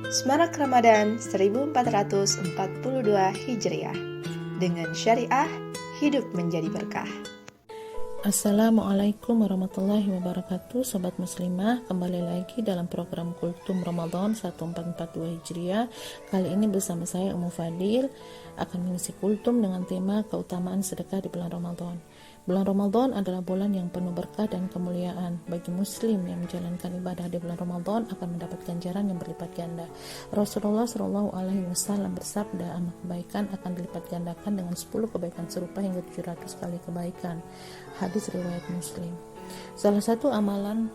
Semarak Ramadan 1442 Hijriah. Dengan syariah, hidup menjadi berkah. Assalamualaikum warahmatullahi wabarakatuh. Sobat muslimah, kembali lagi dalam program Kultum Ramadan 1442 Hijriah. Kali ini bersama saya Ummu Fadil akan mengisi kultum dengan tema keutamaan sedekah di bulan Ramadan. Bulan Ramadan adalah bulan yang penuh berkah dan kemuliaan. Bagi muslim yang menjalankan ibadah di bulan Ramadan akan mendapat ganjaran yang berlipat ganda. Rasulullah SAW bersabda, amal kebaikan akan dilipat gandakan dengan 10 kebaikan serupa hingga 700 kali kebaikan. Hadis riwayat Muslim. Salah satu amalan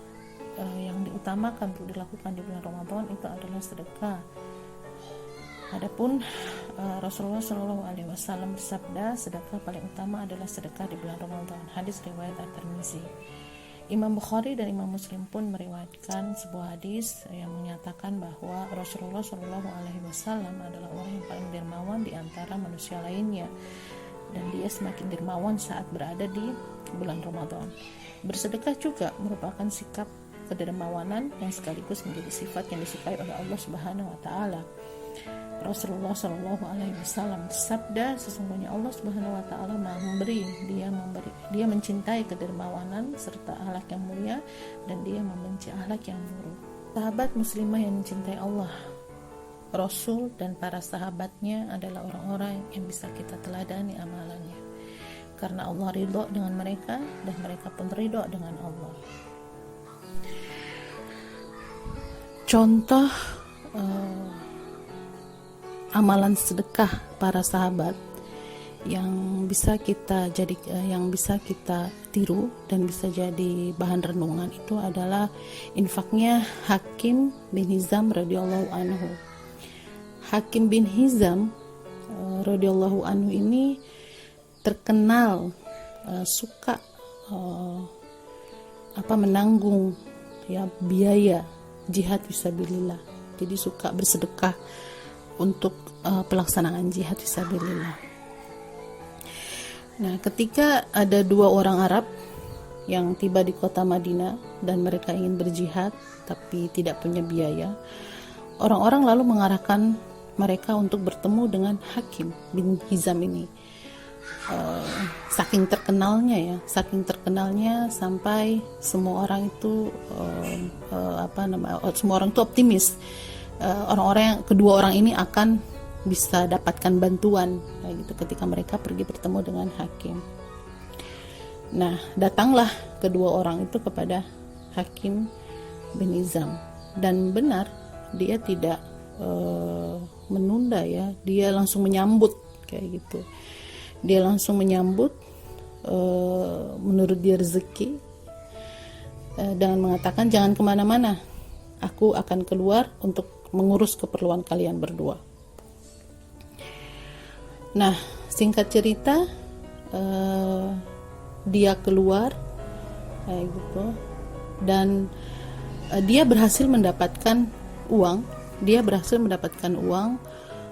yang diutamakan untuk dilakukan di bulan Ramadan itu adalah sedekah. Adapun Rasulullah SAW bersabda, sedekah paling utama adalah sedekah di bulan Ramadan. Hadis riwayat At-Tirmizi. Imam Bukhari dan Imam Muslim pun meriwayatkan sebuah hadis yang menyatakan bahwa Rasulullah SAW adalah orang yang paling dermawan di antara manusia lainnya, dan dia semakin dermawan saat berada di bulan Ramadan. Bersedekah juga merupakan sikap kedermawanan yang sekaligus menjadi sifat yang disukai oleh Allah Subhanahu wa taala. Rasulullah SAW bersabda, sesungguhnya Allah Subhanahu wa taala memberi, dia mencintai kedermawanan serta akhlak yang mulia, dan dia membenci akhlak yang buruk. Sahabat muslimah yang mencintai Allah, Rasul dan para sahabatnya adalah orang-orang yang bisa kita teladani amalannya, karena Allah ridho dengan mereka dan mereka pun ridho dengan Allah. Contoh amalan sedekah para sahabat yang bisa kita tiru dan bisa jadi bahan renungan itu adalah infaknya Hakim bin Hizam radhiyallahu anhu. Hakim bin Hizam radhiyallahu anhu ini terkenal suka menanggung biaya jihad fisabilillah. Jadi suka bersedekah untuk pelaksanaan jihad fisabilillah. Nah, ketika ada 2 orang Arab yang tiba di kota Madinah dan mereka ingin berjihad tapi tidak punya biaya, orang-orang lalu mengarahkan mereka untuk bertemu dengan Hakim bin Hizam ini. Saking terkenalnya sampai semua orang itu semua orang itu optimis. Kedua orang ini akan bisa dapatkan bantuan ketika mereka pergi bertemu dengan Hakim. Nah, datanglah kedua orang itu kepada Hakim bin Hizam, dan benar dia tidak menunda, dia langsung menyambut dia langsung menyambut menurut dia rezeki, dengan mengatakan, jangan kemana-mana, aku akan keluar untuk mengurus keperluan kalian berdua. Nah, singkat cerita, dia keluar dan dia berhasil mendapatkan uang.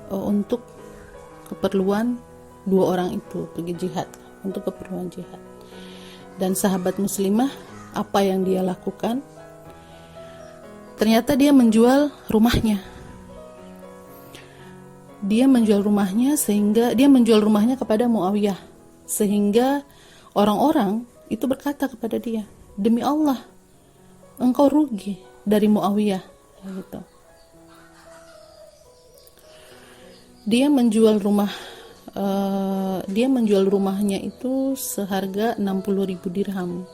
Untuk keperluan 2 orang itu pergi jihad, untuk keperluan jihad. Dan sahabat muslimah, apa yang dia lakukan? Ternyata dia menjual rumahnya. Dia menjual rumahnya kepada Muawiyah, sehingga orang-orang itu berkata kepada dia, demi Allah, engkau rugi dari Muawiyah. Dia menjual rumahnya itu seharga 60.000 dirham.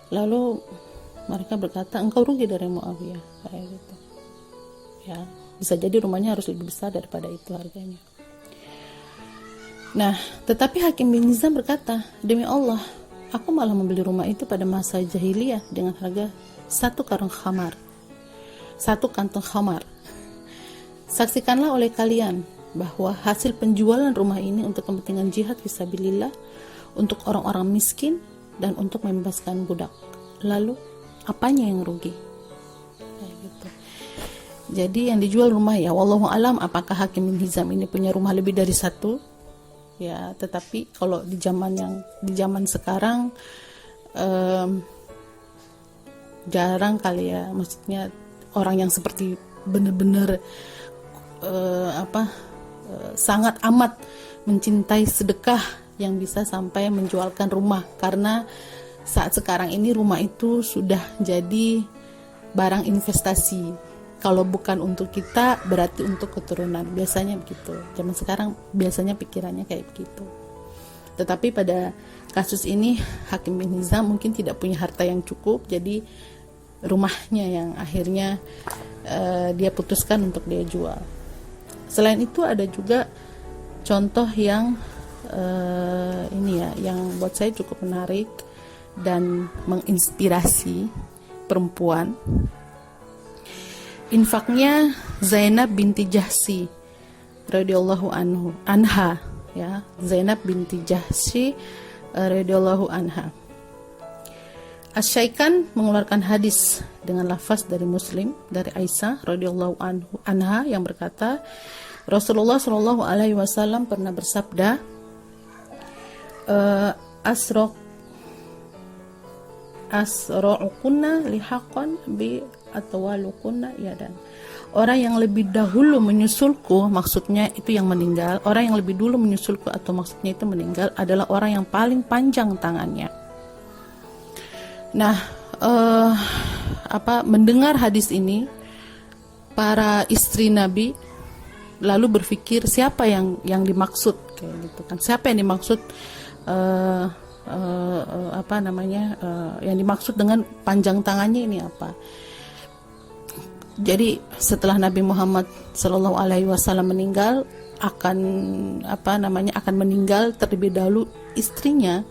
Lalu mereka berkata, engkau rugi dari Muawiyah. Bisa jadi rumahnya harus lebih besar daripada itu harganya. Nah, tetapi Hakim bin Hizam berkata, demi Allah, aku malah membeli rumah itu pada masa jahiliyah dengan harga 1 kantong khamar. Saksikanlah oleh kalian bahwa hasil penjualan rumah ini untuk kepentingan jihad fisabilillah, untuk orang-orang miskin, dan untuk membebaskan budak. Lalu apanya yang rugi? Jadi yang dijual rumah, wallahu alam apakah Hakim bin Hizam ini punya rumah lebih dari 1? Tetapi kalau di zaman sekarang jarang kali maksudnya orang yang seperti benar-benar sangat amat mencintai sedekah yang bisa sampai menjualkan rumah, karena saat sekarang ini rumah itu sudah jadi barang investasi. Kalau bukan untuk kita, berarti untuk keturunan. Biasanya begitu. Zaman sekarang biasanya pikirannya kayak begitu. Tetapi pada kasus ini Hakim bin Hizam mungkin tidak punya harta yang cukup, jadi rumahnya yang akhirnya dia putuskan untuk dia jual. Selain itu ada juga contoh yang yang buat saya cukup menarik dan menginspirasi perempuan. Infaknya Zainab binti Jahsy radhiyallahu anha, ya, Zainab binti Jahsy radhiyallahu anha. Asy-Syaikhan mengeluarkan hadis dengan lafaz dari Muslim dari Aisyah radhiyallahu anha yang berkata, Rasulullah shallallahu alaihi wasallam pernah bersabda, asra'ukunna lihaqan bi atwalukunna yadan. Orang yang lebih dahulu menyusulku, maksudnya itu yang meninggal, orang yang lebih dulu menyusulku atau maksudnya itu meninggal adalah orang yang paling panjang tangannya. Nah, mendengar hadis ini, para istri Nabi lalu berpikir siapa yang dimaksud, kayak gitu kan? Siapa yang dimaksud? Yang dimaksud dengan panjang tangannya ini apa? Jadi setelah Nabi Muhammad Shallallahu Alaihi Wasallam meninggal, akan meninggal terlebih dahulu istrinya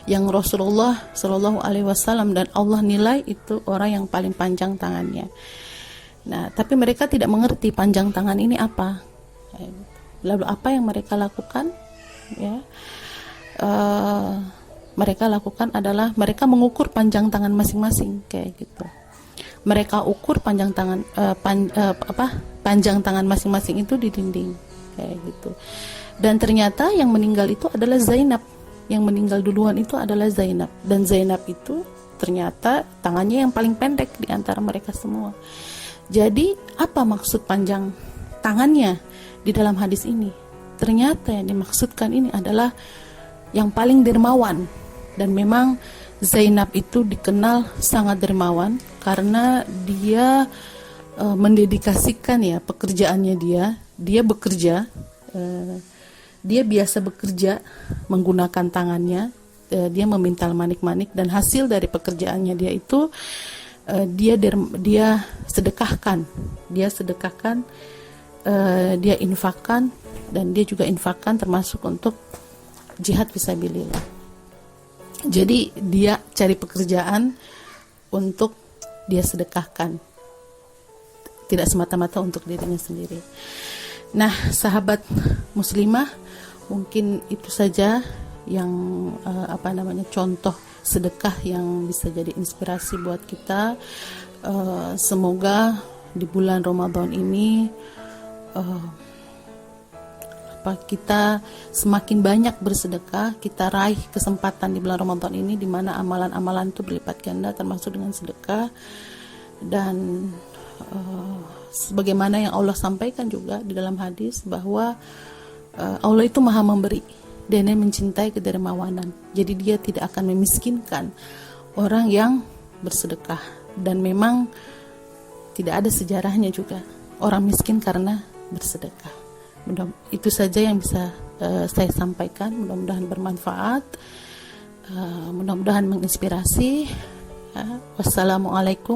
yang Rasulullah Shallallahu Alaihi Wasallam dan Allah nilai itu orang yang paling panjang tangannya. Nah, tapi mereka tidak mengerti panjang tangan ini apa. Lalu apa yang mereka lakukan? Ya, mereka lakukan adalah mereka mengukur panjang tangan masing-masing, kayak gitu. Mereka ukur panjang tangan panjang tangan masing-masing itu di dinding, kayak gitu. Dan ternyata yang meninggal itu adalah Zainab. Yang meninggal duluan itu adalah Zainab, dan Zainab itu ternyata tangannya yang paling pendek di antara mereka semua. Jadi apa maksud panjang tangannya di dalam hadis ini? Ternyata yang dimaksudkan ini adalah yang paling dermawan. Dan memang Zainab itu dikenal sangat dermawan karena dia mendedikasikan ya pekerjaannya dia bekerja, dia biasa bekerja menggunakan tangannya, dia memintal manik-manik, dan hasil dari pekerjaannya dia itu dia sedekahkan, dia infakkan, dan dia juga infakkan termasuk untuk jihad fisabilillah. Jadi dia cari pekerjaan untuk dia sedekahkan, tidak semata-mata untuk dirinya sendiri. Nah, sahabat muslimah, mungkin itu saja yang contoh sedekah yang bisa jadi inspirasi buat kita. Semoga di bulan Ramadan ini kita semakin banyak bersedekah, kita raih kesempatan di bulan Ramadan ini di mana amalan-amalan itu berlipat ganda termasuk dengan sedekah. Dan sebagaimana yang Allah sampaikan juga di dalam hadis bahwa Allah itu maha memberi dan dia mencintai kedermawanan. Jadi dia tidak akan memiskinkan orang yang bersedekah, dan memang tidak ada sejarahnya juga orang miskin karena bersedekah. Itu saja yang bisa saya sampaikan. Mudah-mudahan bermanfaat, mudah-mudahan menginspirasi. Wassalamualaikum